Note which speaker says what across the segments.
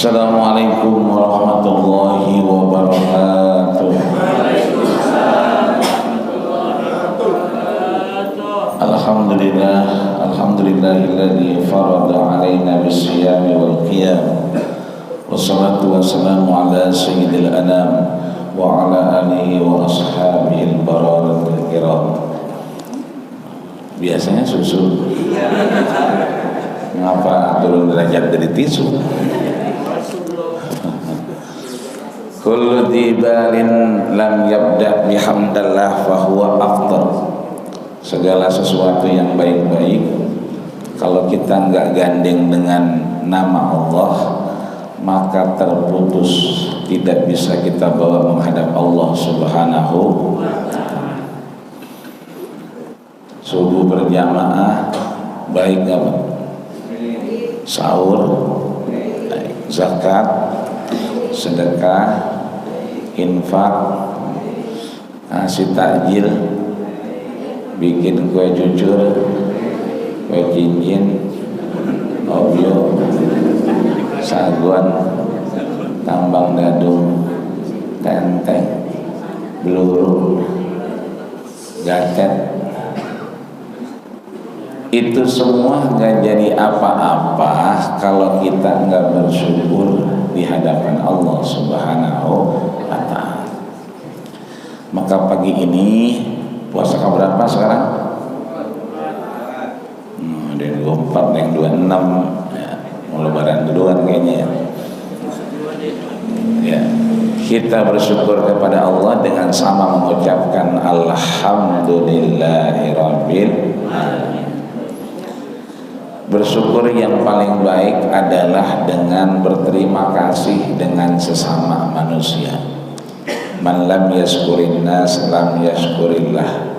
Speaker 1: Assalamualaikum warahmatullahi wabarakatuh. Alhamdulillah, alhamdulillahilladzi farada alaina bisiyami wal qiyam. Wassalatu wassalamu ala sayyidil anam wa ala alihi wa ashabihi al-bararatil kiram. Biasanya susu. Ngapa turun derajat dari tisu? Kullu dibalin lam yabda bihamdallah fahuwa afdal. Segala sesuatu yang baik-baik kalau kita enggak gandeng dengan nama Allah, maka terputus, tidak bisa kita bawa menghadap Allah Subhanahu wa ta'ala. Subuh berjamaah baik enggak? Sahur, zakat, sedekah, infak, ngasih takjil, bikin kue cucur, kue cincin, obyo, saguan, tambang gadung, tenteng, beluru, gatet. Itu semua gak jadi apa-apa kalau kita gak bersyukur di hadapan Allah Subhanahu wa ta'ala. Maka pagi ini puasa keberapa sekarang? Ada yang 24, ada yang 26 ya, mau lebaran duluan kayaknya ya. Ya, kita bersyukur kepada Allah dengan sama mengucapkan alhamdulillahirabbil alamin. Bersyukur yang paling baik adalah dengan berterima kasih dengan sesama manusia. Man lam yashkurin nas lam yashkurillah.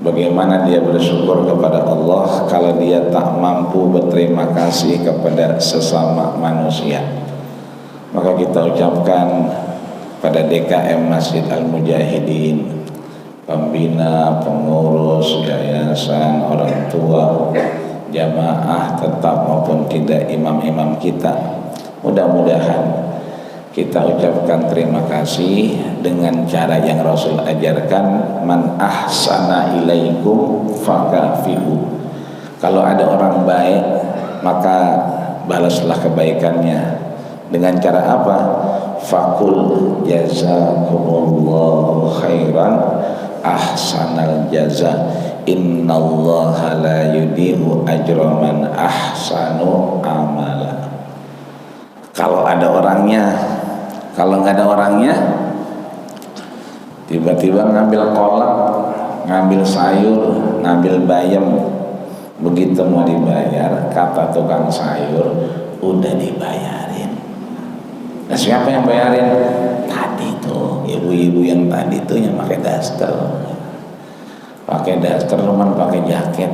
Speaker 1: Bagaimana dia bersyukur kepada Allah kalau dia tak mampu berterima kasih kepada sesama manusia? Maka kita ucapkan pada DKM Masjid Al-Mujahidin, pembina, pengurus, yayasan, orang tua, jamaah tetap maupun tidak, imam-imam kita, mudah-mudahan kita ucapkan terima kasih dengan cara yang Rasul ajarkan, man ahsana ilaikum fakafihu. Kalau ada orang baik maka balaslah kebaikannya. Dengan cara apa? Fakul jazakumullahu khairan ahsanal jaza, innallaha la yudhi'u ajra man ahsanu amala. Kalau ada orangnya, kalau nggak ada orangnya, tiba-tiba ngambil kolak, ngambil sayur, ngambil bayam, begitu mau dibayar, kata tukang sayur, udah dibayarin. Nah, siapa yang bayarin? Tadi tuh ibu-ibu yang tadi tuh yang pakai daster. Pakai daster, cuman pakai jaket.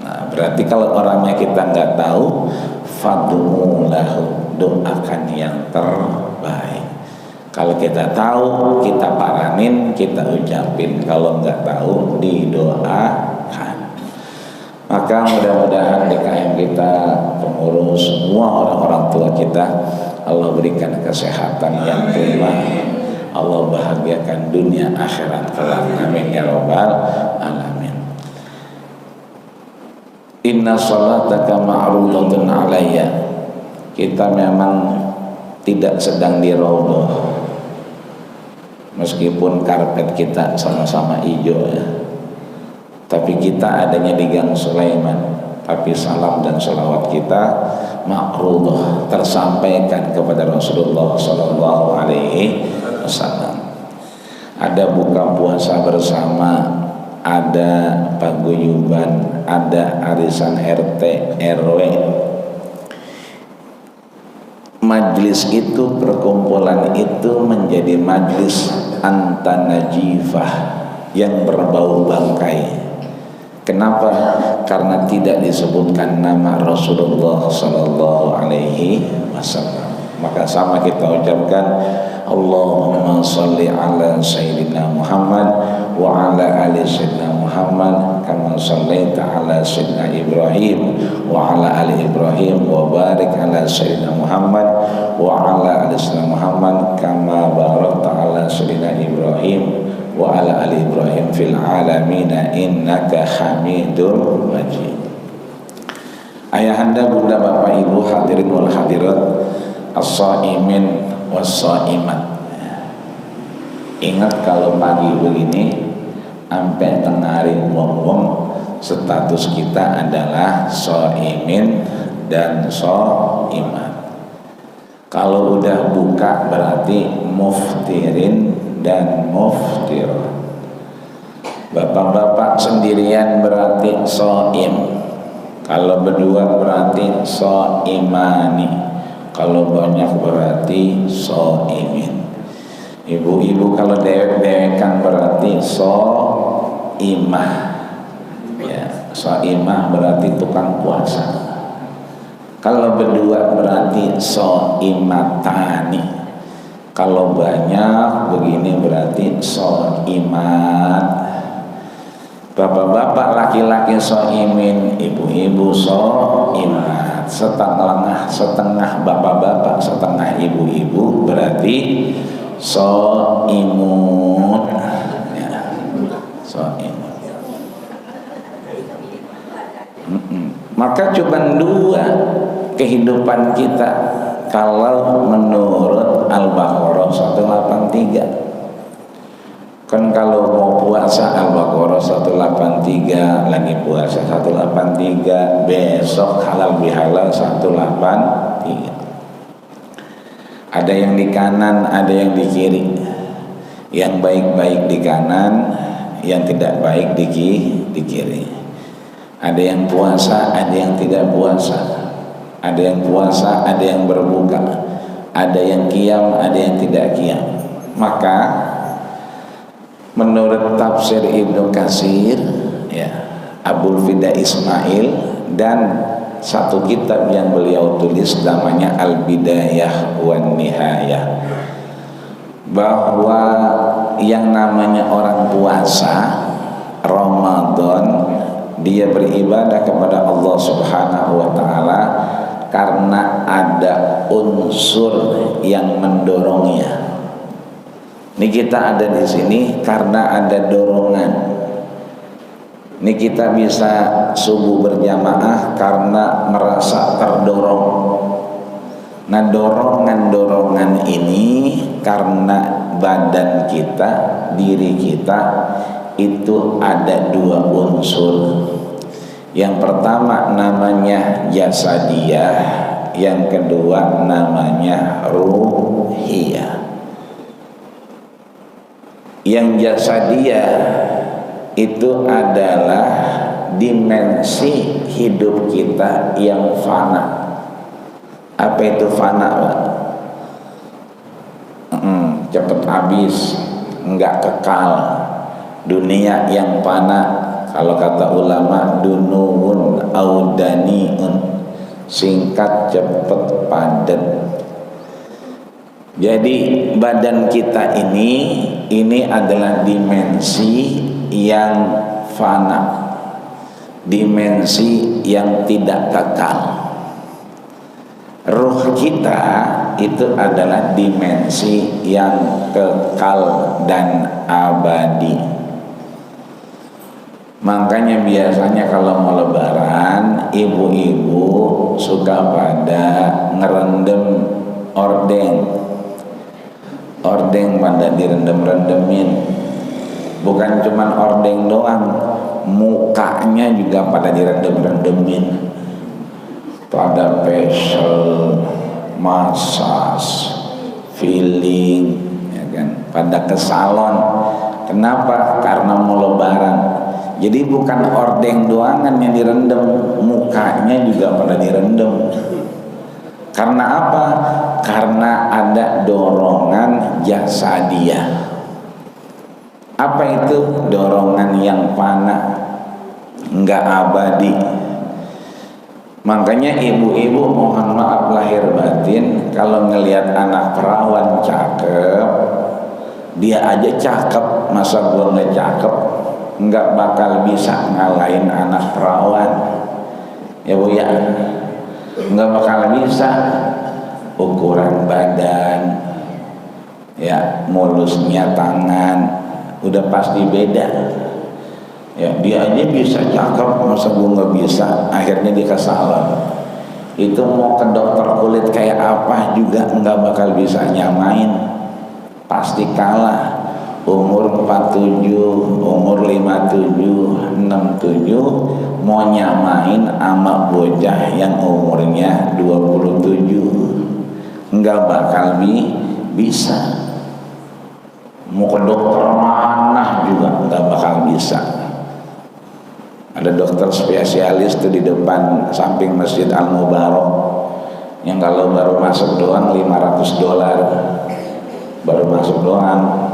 Speaker 1: Nah, berarti kalau orangnya kita nggak tahu, fad'u lahu, doakan yang terbaik. Kalau kita tahu, kita paranin, kita ucapin. Kalau nggak tahu, didoakan. Maka mudah-mudahan DKM kita, pengurus, semua orang-orang tua kita, Allah berikan kesehatan yang prima, Allah bahagiakan dunia akhirat kelak. Amin ya rabbal alamin. Inna salataka ma'rudatun alayya. Kita memang tidak sedang di raudhah, meskipun karpet kita sama-sama hijau ya, tapi kita adanya di Gang Sulaiman. Tapi salam dan salawat kita ma'rudah, tersampaikan kepada Rasulullah Sallallahu Alaihi Wasallam. Ada buka puasa bersama, ada paguyuban, ada arisan RT RW. Majlis itu, perkumpulan itu menjadi majlis antanajifah yang berbau bangkai. Kenapa? Karena tidak disebutkan nama Rasulullah Sallallahu Alaihi Wasallam. Maka sama kita ucapkan Allahumma salli ala Sayyidina Muhammad wa ala ali Sayyidina Muhammad kama sallaita ala Sayyidina Ibrahim wa ala ali Ibrahim wa barik ala Sayyidina Muhammad wa ala ali sayyidina Muhammad kama barakta ala sayyidina Ibrahim wa ala ali Ibrahim fil alamin innaka Hamidum Majid. Ayahanda, bunda, bapak, ibu, hadirin wal hadirat, as-shaimin was-shaimat. Ingat kalau pagi begini sampai tengah hari wong-wong, status kita adalah shaimin dan shaimat. Kalau udah buka berarti muftirin dan muftir. Bapak-bapak sendirian berarti shaim. Kalau berdua berarti shaimani. Kalau banyak berarti shaimin. Ibu-ibu kalau dewek-dewekan berarti shaimah. Ya, shaimah berarti tukang puasa. Kalau berdua berarti shaimatani. Kalau banyak begini berarti shaimat. Bapak-bapak laki-laki shaimin, ibu-ibu shaimat. Setengah bapak-bapak, setengah ibu-ibu berarti shaimun. Ya, shaimun. Maka cuma dua kehidupan kita kalau menurut Al-Baqarah 183. Kan kalau mau puasa Al-Baqarah 183, lagi puasa 183, besok halal bihalal 183. Ada yang di kanan, ada yang di kiri. Yang baik-baik di kanan, yang tidak baik di kiri. Ada yang puasa, ada yang tidak puasa. Ada yang puasa, ada yang berbuka. Ada yang qiyam, ada yang tidak qiyam. Maka menurut tafsir Ibnu Katsir, ya, Abul Fida Ismail, dan satu kitab yang beliau tulis namanya Al-Bidayah wan Nihayah, bahwa yang namanya orang puasa Ramadan, dia beribadah kepada Allah Subhanahu wa taala karena ada unsur yang mendorongnya. Ini kita ada di sini karena ada dorongan. Ini kita bisa subuh berjamaah karena merasa terdorong. Nah, dorongan-dorongan ini karena badan kita, diri kita itu ada dua unsur. Yang pertama namanya jasadiyah, yang kedua namanya ruhiyah. Yang jasadiyah itu adalah dimensi hidup kita yang fana. Apa itu fana, Pak? Cepet habis, enggak kekal. Dunia yang fana, kalau kata ulama, dunuun audaniun, singkat, cepet, padat. Jadi badan kita ini adalah dimensi yang fana, dimensi yang tidak kekal. Ruh kita itu adalah dimensi yang kekal dan abadi. Makanya biasanya kalau mau lebaran, ibu-ibu suka pada ngerendam ordeng. Ordeng pada direndam-rendemin. Bukan cuman ordeng doang, mukanya juga pada direndam-rendemin. Pada facial, massage, feeling, ya kan? Pada ke salon. Kenapa? Karena mau lebaran. Jadi bukan ordeng doangan yang direndam, mukanya juga pada direndam. Karena apa? Karena ada dorongan jasadiyah. Apa itu? Dorongan yang fana, enggak abadi. Makanya ibu-ibu mohon maaf lahir batin, kalau ngelihat anak perawan cakep, dia aja cakep, masa gua nggak cakep, nggak bakal bisa ngalahin anak perawan. Ya Bu ya, nggak bakal bisa. ukuran badan, ya, mulusnya tangan, udah pasti beda. Ya, dia aja bisa cakep, masa gue nggak bisa? Akhirnya dia ke salon. Itu mau ke dokter kulit kayak apa juga nggak bakal bisa nyamain, pasti kalah. Umur 47, umur 57, 67 mau nyamain sama bocah yang umurnya 27, nggak bakal bisa. Mau ke dokter mana juga nggak bakal bisa. Ada dokter spesialis tuh di depan samping Masjid Al-Mubarak, yang kalau baru masuk doang $500, baru masuk doang.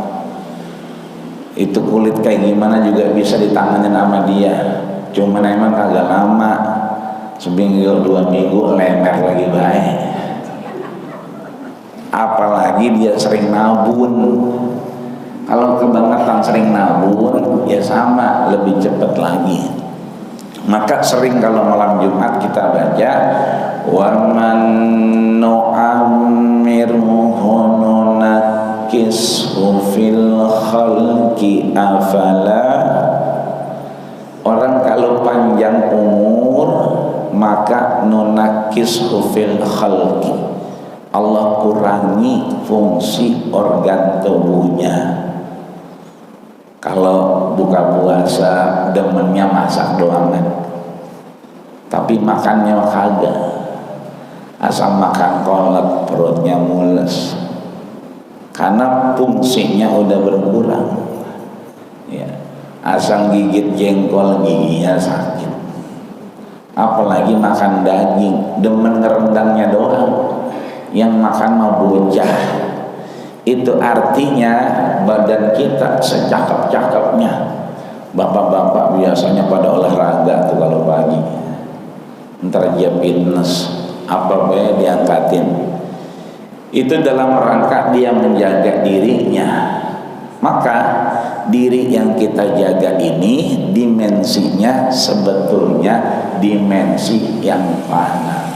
Speaker 1: Itu kulit kayak gimana juga bisa ditanganin sama dia, cuman emang kagak lama, seminggu 2 minggu lemer lagi baik. Apalagi dia sering nabun. Kalau kebangetan sering nabun, ya sama, lebih cepat lagi. Maka sering kalau malam Jumat kita baca wa man nu'ammirhu nunakishu fil khalqi afala. Orang kalau panjang umur maka nunakishu fil khalqi, Allah kurangi fungsi organ tubuhnya. Kalau buka puasa demennya masak doang kan, tapi makannya kagak, asal makan kolak perutnya mules, karena fungsinya udah berkurang. Ya, asal gigit jengkol giginya sakit, apalagi makan daging, demen ngerendangnya doang. Yang makan mau bocah. Itu artinya badan kita secakep-cakepnya. Bapak-bapak biasanya pada olahraga tuh kalau pagi, ntar dia fitness apa be diangkatin. Itu dalam rangka dia menjaga dirinya. Maka diri yang kita jaga ini dimensinya sebetulnya dimensi yang fana.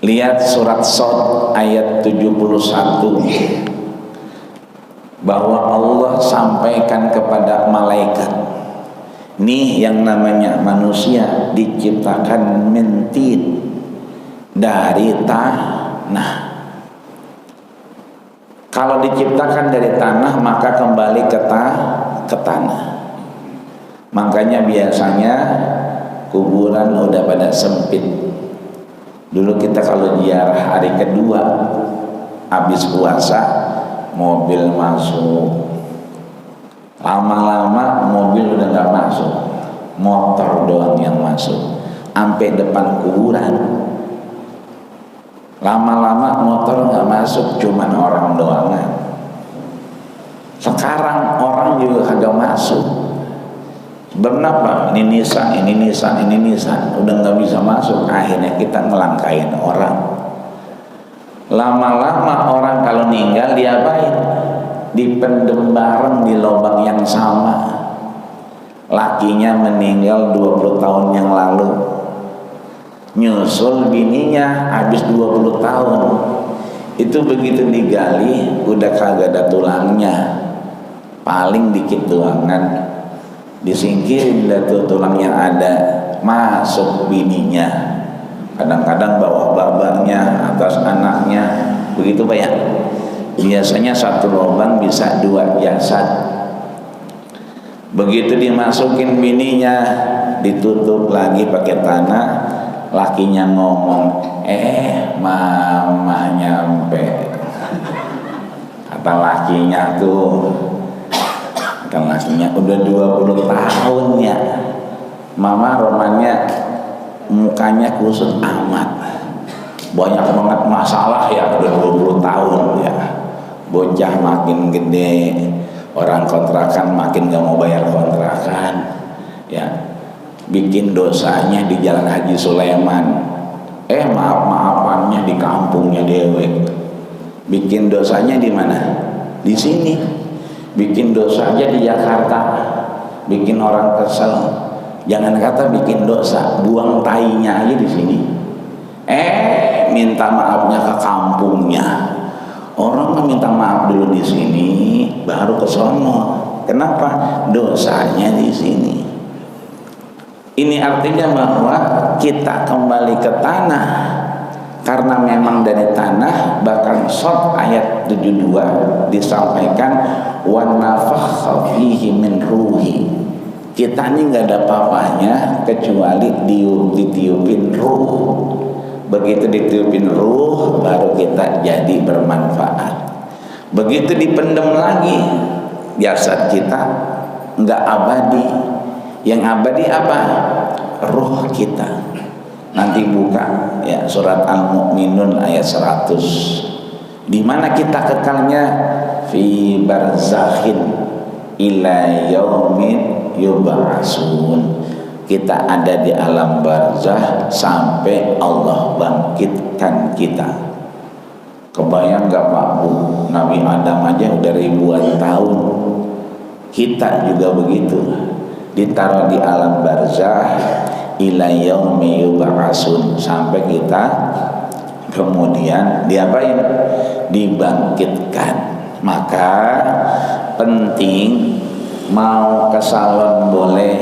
Speaker 1: Lihat surat Shad ayat 71, bahwa Allah sampaikan kepada malaikat, nih yang namanya manusia diciptakan mentin dari tanah. Kalau diciptakan dari tanah maka kembali ke tanah. Makanya biasanya kuburan udah pada sempit. Dulu kita kalau ziarah hari kedua habis puasa, mobil masuk, lama-lama mobil udah gak masuk, motor doang yang masuk sampai depan kuburan. Lama-lama motor gak masuk, cuman orang doangan. Sekarang orang juga kagak masuk. Bernapa? Ini Nissan, udah nggak bisa masuk. Akhirnya kita ngelangkain orang. Lama-lama orang kalau meninggal diapain? Dipendem bareng di lubang yang sama. Lakinya meninggal 20 tahun yang lalu, nyusul bininya habis 20 tahun. Itu begitu digali udah kagak ada tulangnya, paling dikit doangan. Disingkirin dah tuh tulang yang ada, masuk bininya, kadang-kadang bawah babanya, atas anaknya, begitu Pak ya. Biasanya satu lubang bisa 2 jasad. Begitu dimasukin bininya, ditutup lagi pakai tanah, lakinya ngomong, mama nyampe. Kata lakinya tuh, lakinya udah 20 tahun ya, mama romannya mukanya kusut amat, banyak banget masalah ya, udah 20 tahun ya. Bocah makin gede, orang kontrakan makin gak mau bayar kontrakan ya, bikin dosanya di Jalan Haji Sulaiman, maaf-maafannya di kampungnya dewek. Bikin dosanya di mana? Di sini. Bikin dosa aja di Jakarta, bikin orang kesel. Jangan kata bikin dosa, buang tainya aja di sini. minta maafnya ke kampungnya. Orang minta maaf dulu di sini, baru ke sono. Kenapa? Dosanya di sini. Ini artinya bahwa kita kembali ke tanah, karena memang dari tanah. Bahkan Shad ayat 72 disampaikan wa nafakha fihi min ruhi. Kita ini nggak ada apa-apanya kecuali ditiupin ruh. Begitu ditiupin ruh, baru kita jadi bermanfaat. Begitu dipendam lagi, jasad kita nggak abadi. Yang abadi apa? Ruh kita. Nanti buka ya surat Al-Mu'minun ayat 100. Di mana kita kekalnya? Fi barzakhin ila yaumin yub'atsun. Kita ada di alam barzah sampai Allah bangkitkan kita. Kebayang gak Pak Bu? Nabi Adam aja udah ribuan tahun. Kita juga begitu. Ditaruh di alam barzah ila yaumi yub'atsun, sampai kita kemudian diapain? Dibangkitkan. Maka penting, mau ke salon boleh,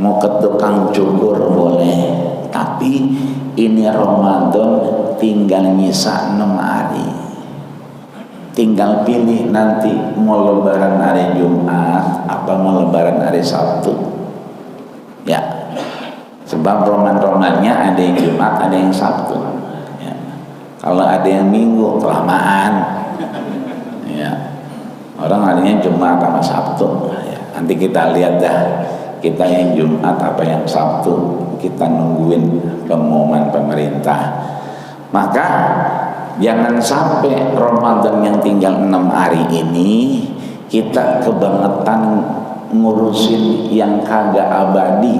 Speaker 1: mau ke tukang cukur boleh, tapi ini Ramadan tinggal nyisa 6 hari. Tinggal pilih nanti mau lebaran hari Jumat apa mau lebaran hari Sabtu. Ya. Sebab roman-romannya ada yang Jumat, ada yang Sabtu. Ya. Kalau ada yang Minggu kelamaan. Ya. Orang adanya Jumat sama Sabtu. Ya. Nanti kita lihat dah, kita yang Jumat apa yang Sabtu. Kita nungguin pengumuman pemerintah. Maka jangan sampai Ramadan yang tinggal 6 hari ini kita kebangetan ngurusin yang kagak abadi.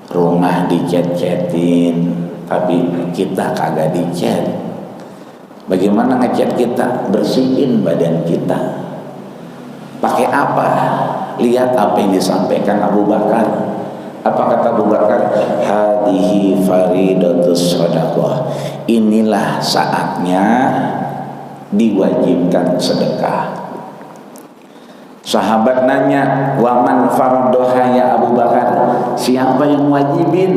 Speaker 1: Rumah dicet-cetin, tapi kita kagak dicet. Bagaimana ngecet kita? Bersihin badan kita. Pakai apa? Lihat apa yang disampaikan Abu Bakar. Apa kata Abu Bakar? Hadihi faridatus shadaqah. Inilah saatnya diwajibkan sedekah. Sahabat nanya, waman fardoha ya Abu Bakar? Siapa yang wajibin?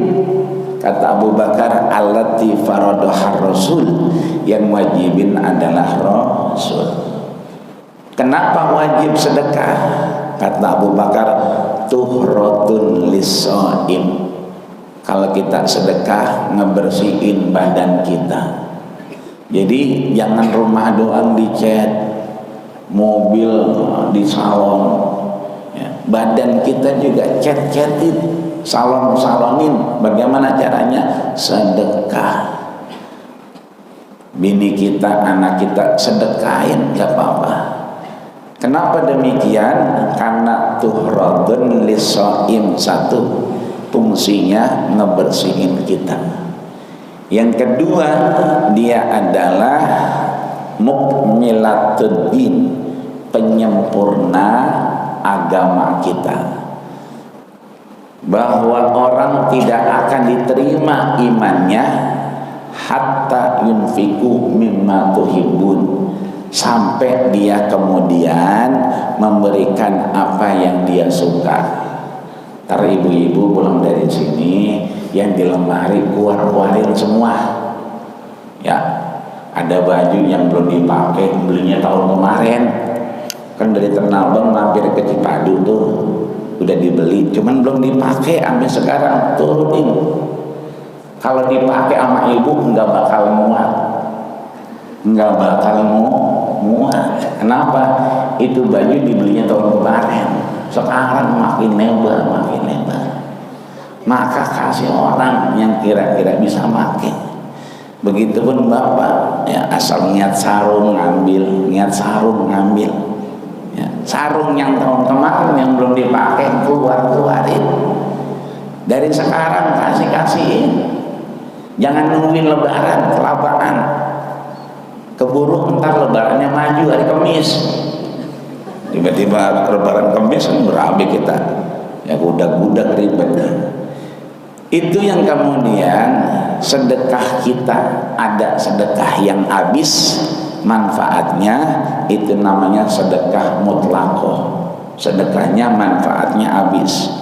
Speaker 1: Kata Abu Bakar, allati faradoha Rasul. Yang wajibin adalah Rasul. Kenapa wajib sedekah? Kata Abu Bakar, tuhratun lis-shaim. Kalau kita sedekah ngebersihin badan kita. Jadi jangan rumah doang dicat, mobil di salon, ya. Badan kita juga cat-catin, salon-salonin. Bagaimana caranya? Sedekah. Bini kita, anak kita sedekahin, gak apa-apa. Kenapa demikian? Karena tuhratun lis-shaim, satu, fungsinya ngebersihin kita. Yang kedua, dia adalah mukmilatud-din, penyempurna agama kita. Bahwa orang tidak akan diterima imannya hatta yunfiku mimma tuhibbun, sampai dia kemudian memberikan apa yang dia suka. Ntar ibu-ibu pulang dari sini, yang di lemari keluarin semua. Ya, ada baju yang belum dipakai, belinya tahun kemarin. Kan dari Tanabang mampir ke Cipadu tuh, udah dibeli, cuman belum dipakai sampai sekarang, turunin. Kalau dipakai sama ibu nggak bakal muat, nggak bakal muat. Kenapa? Itu baju dibelinya tahun kemarin. Sekarang makin lebar. Maka kasih orang yang kira-kira bisa pakai. Begitupun bapak, ya, asal niat sarung ngambil. Ya, sarung yang tahun kemarin yang belum dipakai keluarin. Dari sekarang kasihin. Jangan nungguin lebaran, kelabakan. Keburu ntar lebarannya maju hari Kamis. Tiba-tiba lebaran Kamis kan berabe kita, ya gudak-gudak ribet. Itu yang kemudian sedekah kita ada sedekah yang habis manfaatnya, itu namanya sedekah mutlaqah. Sedekahnya manfaatnya habis.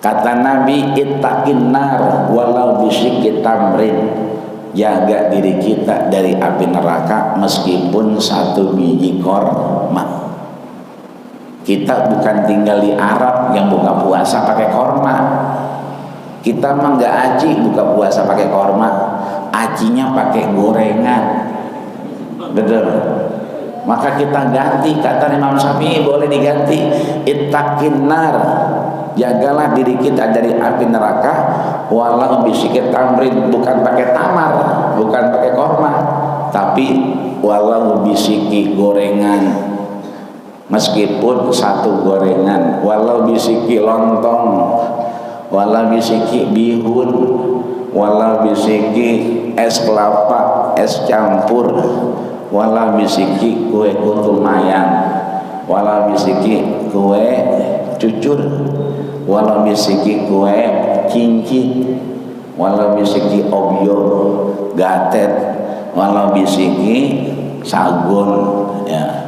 Speaker 1: Kata Nabi, ittaqin nar walau bisyikki tamrin. Jaga diri kita dari api neraka meskipun satu biji korma. Kita bukan tinggal di Arab yang buka puasa pakai korma. Kita mah nggak aji buka puasa pakai korma, ajinya pakai gorengan. Betul. Maka kita ganti, kata Imam Syafi'i boleh diganti, ittaqin nar, jagalah diri kita dari api neraka walau bisyikki tamrin, bukan pakai tamar, bukan pakai korma, tapi walau bisyikki gorengan, meskipun satu gorengan, walau bisyikki lontong, walau bisyikki bihun, walau bisyikki es kelapa, es campur, walau bisyikki kue kutu mayang, walau bisyikki kue cucur, walau bisyikki kue cincin, walau bisyikki obyo gatet, walau bisyikki sagun, ya.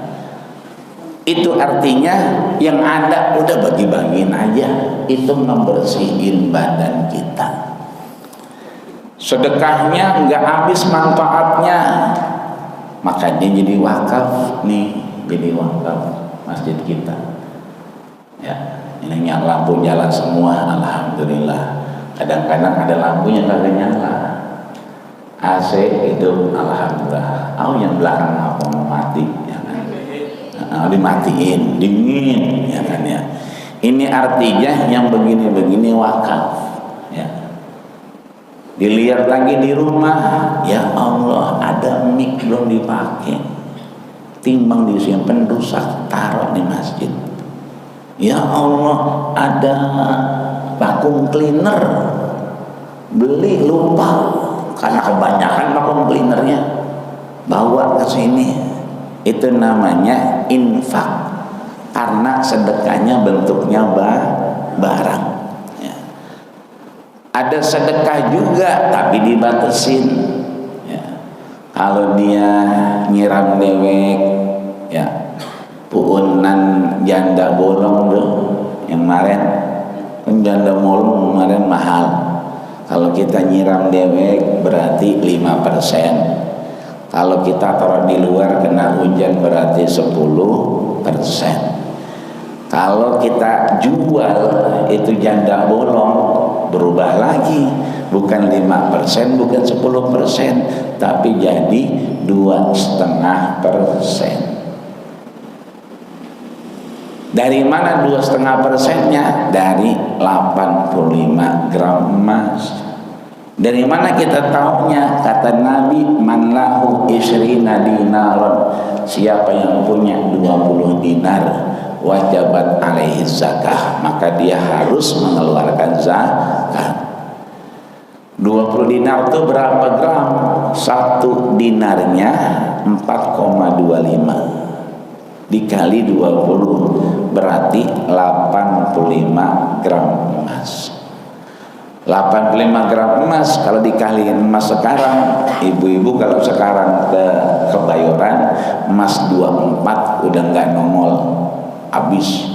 Speaker 1: Itu artinya yang ada udah bagi-bagiin aja, itu ngebersihin badan kita. Sedekahnya nggak habis manfaatnya, makanya jadi wakaf nih, jadi wakaf masjid kita. Ya, ini lampu nyala semua, alhamdulillah. Kadang-kadang ada lampunya kagak nyala, AC itu alhamdulillah. Yang belakang apa mau mati, ya kan? Dimatiin, dingin, ya kan ya. Ini artinya yang begini-begini wakaf. Dilihat lagi di rumah, ya Allah ada mic belum dipakai, timbang disimpan rusak, taruh di masjid. Ya Allah ada vacuum cleaner, beli lupa karena kebanyakan vacuum cleanernya, bawa ke sini. Itu namanya infak, karena sedekahnya bentuknya barang. Ada sedekah juga tapi dibatasin, ya. Kalau dia nyiram dewek, ya, puunan janda bolong tuh yang kemarin, janda bolong kemarin mahal. Kalau kita nyiram dewek berarti 5%. Kalau kita taruh di luar kena hujan berarti 10%. Kalau kita jual itu janda bolong, berubah lagi, bukan 5%, bukan 10%, tapi jadi 2,5%. Dari mana 2,5%-nya? Dari 85 gram emas. Dari mana kita taunya? Kata Nabi, man lahu isrina dinaron, siapa yang punya 20 dinar, wajibat alaihi zakah, maka dia harus mengeluarkan zakat. 20 dinar itu berapa gram? Satu dinarnya 4,25 dikali 20 berarti 85 gram emas. 85 gram emas kalau dikaliin emas sekarang, ibu-ibu kalau sekarang ke Kebayoran, emas 24 udah nggak nongol, habis.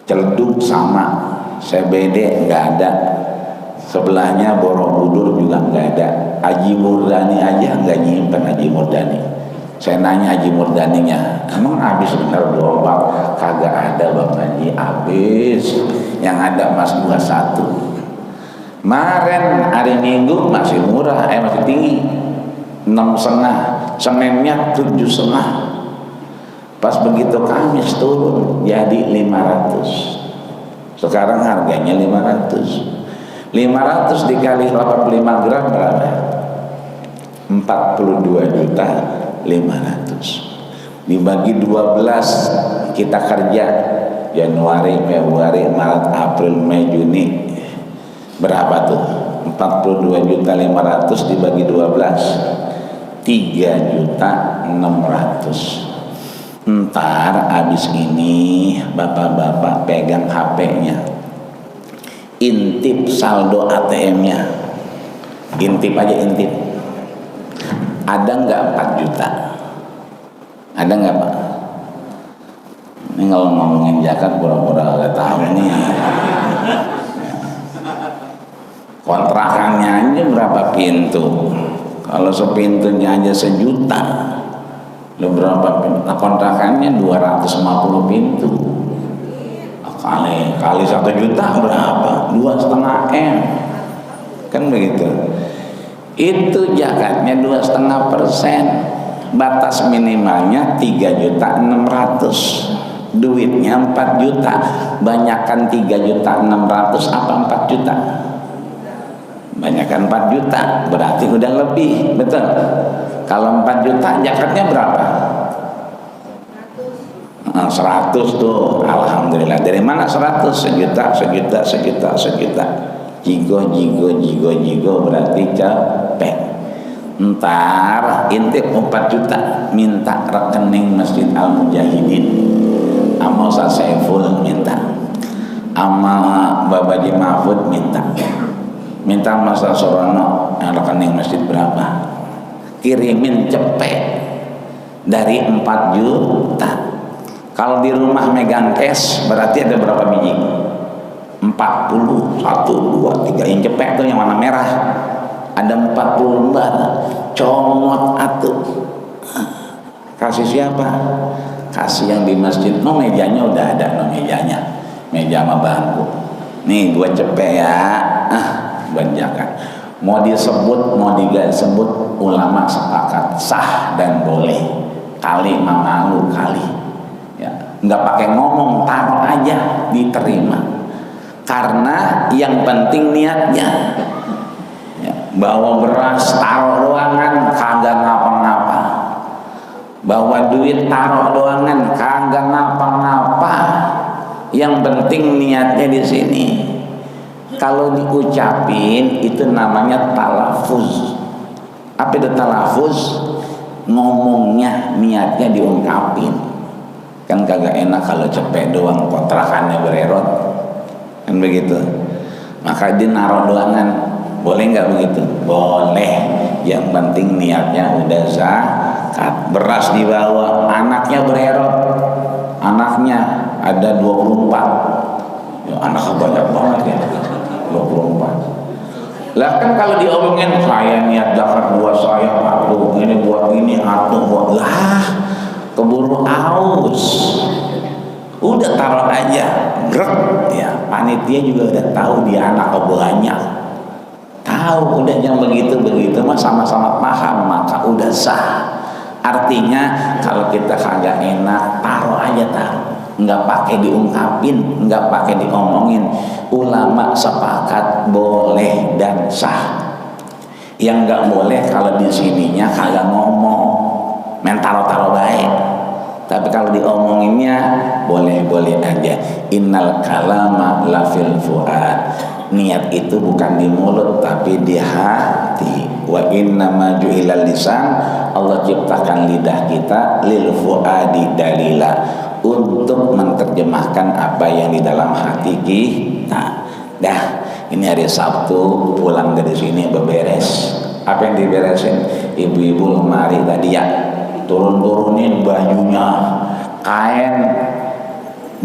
Speaker 1: Celduk sama, CBD nggak ada, sebelahnya Borobudur juga nggak ada. Haji Murdani aja nggak nyimpen Haji Murdani. Saya nanya Haji Murdaninya, emang habis bener 24? Kagak ada Bang Haji, habis. Yang ada emas 21. Kemarin hari Minggu masih murah, masih tinggi, 6,5, Seninnya 7,5. Pas begitu Kamis turun jadi 500. Sekarang harganya 500. 500 dikali 85 gram berapa? 42.500.000. Dibagi 12 kita kerja Januari, Februari, Maret, April, Mei, Juni. Berapa tuh? 42.500.000 dibagi 12, 3.600.000. Ntar abis ini bapak-bapak pegang HP-nya, intip saldo ATM-nya, Intip aja, intip. Ada nggak 4 juta? Ada nggak Pak? Ini kalau ngomongin zakat pura-pura nggak tahu nih. Kontrakannya aja berapa pintu? Kalau sepintunya aja 1 juta, lo berapa pintu? Nah, kontrakannya 250 pintu. Kali 1 juta berapa? 2,5 M. Kan begitu. Itu zakatnya 2,5%. Batas minimalnya 3.600.000. Duitnya 4 juta. Banyakkan 3.600.000 apa 4 juta? Banyakkan 4 juta. Berarti udah lebih, betul. Kalau 4 juta zakatnya berapa? 100 tuh. Alhamdulillah. Dari mana 100? 1 juta, 1 juta, 1 juta, 1 juta. Jigo berarti capek. Ntar intip 4 juta, minta rekening Masjid Al Mujahidin. Sama Ustaz Saiful minta, sama Babaji Mahfud minta Mas Sorono rekening masjid berapa, kirimin cepet dari 4 juta. Kalau di rumah megang cash berarti ada berapa biji? 40, 1, 2, 3. Yang cepet tuh yang warna merah, ada 40 lembar. Comot atuh. Kasih siapa? Kasih yang di masjid. No, mejanya udah ada, no mejanya. Meja sama bangku. Nih buat cepet ya. Buat zakat. Mau disebut, mau tidak sebut, ulama sepakat sah dan boleh. Kali malu kali. Ya, nggak pakai ngomong, taruh aja, diterima. Karena yang penting niatnya. Ya, bawa beras taruh ruangan kagak ngapa-ngapa. Bawa duit taruh ruangan kagak ngapa-ngapa. Yang penting niatnya di sini. Kalau diucapin itu namanya talafuz. Apa itu talafuz? Ngomongnya, niatnya diungkapin. Kan kagak enak kalau cepet doang, kontrakannya bererot. Kan begitu. Maka dia naruh ruangan. Boleh nggak begitu? Boleh. Yang penting niatnya udah zakat. Beras dibawa, anaknya bererot. Anaknya ada 24. Ya, anaknya banyak banget ya. 24. Lah kan kalau diomongin saya niat zakat buat saya, aku ini buat ini, aku buat lah, keburu aus. Udah taruh aja, grek ya. Panitia juga udah tahu dia anak banyak. Tahu udah yang begitu mah sama-sama paham, maka udah sah. Artinya kalau kita kagak enak, taruh aja, taruh. Nggak pakai diungkapin, nggak pakai diomongin. Ulama sepakat boleh dan sah. Yang nggak boleh kalau di sininya kagak ngomong, main taruh-taruh baik. Tapi kalau diomonginnya boleh-boleh aja. Innal kalama lafil fuad. Niat itu bukan di mulut tapi di hati. Wa innama ju'ilal lisan, Allah ciptakan lidah kita lil fuadi dalila, untuk menerjemahkan apa yang di dalam hati kita. Dah, ini hari Sabtu pulang dari sini beberes. Apa yang diberesin? Ibu-ibu lemari tadi ya, turun-turunin bajunya, kain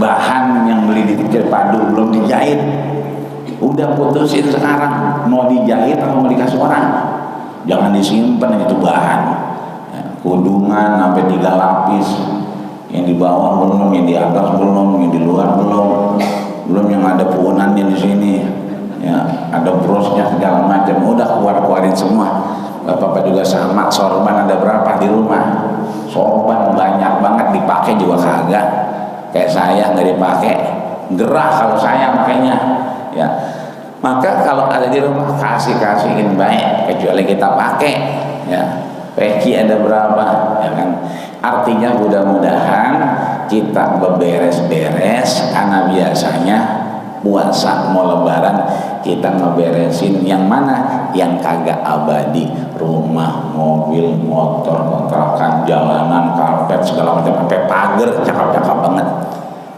Speaker 1: bahan yang beli di Terpadu belum dijahit, udah putusin sekarang, mau dijahit atau mau dikasih orang. Jangan disimpan itu bahan. Kudungan sampai 3 lapis. Yang di bawah belum, yang di atas belum, yang di luar belum yang ada puunannya di sini, ya ada brosnya segala macam, udah keluarin semua. Bapak juga sama, sorban ada berapa di rumah? Sorban banyak banget, dipakai juga kagak. Kayak saya nggak dipakai, gerah kalau saya makanya. Ya, maka kalau ada di rumah kasihin baik, kecuali kita pakai. Ya, peci ada berapa? Ya kan? Artinya mudah-mudahan kita beberes-beres, karena biasanya puasa mau lebaran kita ngeberesin yang mana, yang kagak abadi, rumah, mobil, motor, kontrakan, jalanan, karpet, segala macam, sampai pagar, cakep-cakep banget.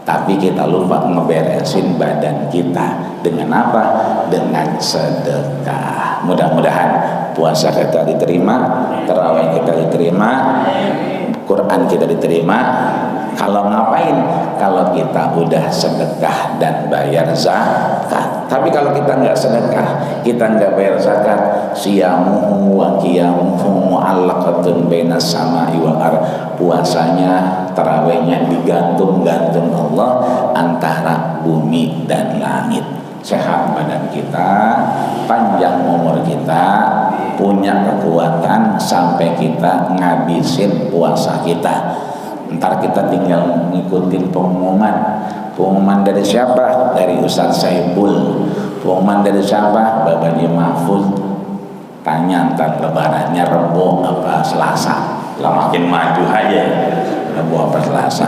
Speaker 1: Tapi kita lupa ngeberesin badan kita. Dengan apa? Dengan sedekah. Mudah-mudahan puasa kita diterima, tarawih kita diterima, Quran kita diterima. Kalau ngapain? Kalau kita udah sedekah dan bayar zakat. Tapi kalau kita nggak sedekah, kita nggak bayar zakat, siyamuhu wa qiyamuhu mu'allaqatun bainas sama'i wal ardh. Puasanya, tarawihnya digantung-gantung Allah antara bumi dan langit. Sehat badan kita, panjang umur kita, punya kekuatan sampai kita ngabisin puasa kita. Ntar kita tinggal ngikutin pengumuman. Pengumuman dari siapa? Dari Ustaz Saiful. Pengumuman dari siapa? Bapak Haji Mahfud. Tanya ntar lebarannya Rebo apa Selasa. Lah makin maju aja, Rebo apa Selasa.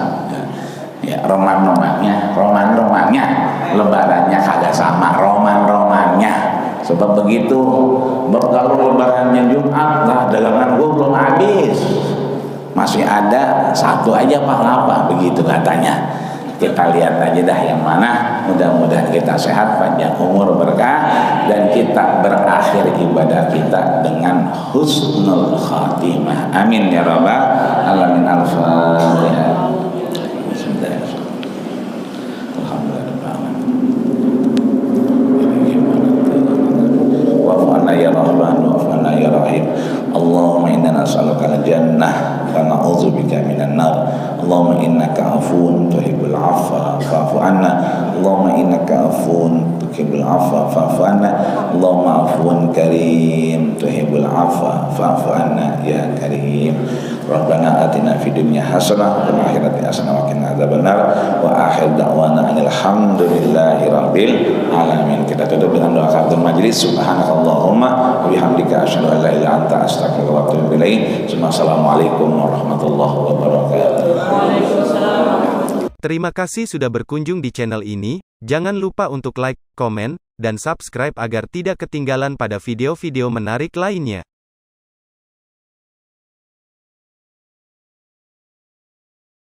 Speaker 1: Ya, roman-romannya lebarannya kagak sama roman-romannya. Sebab begitu. Kalau lebarannya Jumat, lah dagangan gue belum habis, masih ada satu aja apa begitu katanya. Kita lihat aja dah yang mana. Mudah-mudahan kita sehat, panjang umur, berkah, dan kita berakhir ibadah kita dengan husnul khatimah. Amin ya rabbal alamin. Al-Fatihah. Ya Rahman wa ya Rahim. Allahumma inna nas'aluka al-jannah wa na'udzubika minan nar. Allahumma innaka afuwun tuhibbul 'afwa fa'fu 'anna. Allahumma innaka afuwun tuhibbul 'afwa fa'fu 'anna. Allahumma afuwun karim tuhibbul 'afwa fa'fu 'anna ya karim. Rabbana atina fid dunya hasanah wa fil akhirati hasanah wa qina adzabannar. Wa akhir da'wana alhamdulillahi rabbil alamin. Kita tutup dengan doa kafaratul majelis. Subhanakallahumma wa bihamdika asyhadu an la ilaha illa anta astaghfiruka wa atubu ilaik. Assalamualaikum warahmatullahi wabarakatuh.
Speaker 2: Terima kasih sudah berkunjung di channel ini. Jangan lupa untuk like, komen, dan subscribe agar tidak ketinggalan pada video-video menarik lainnya.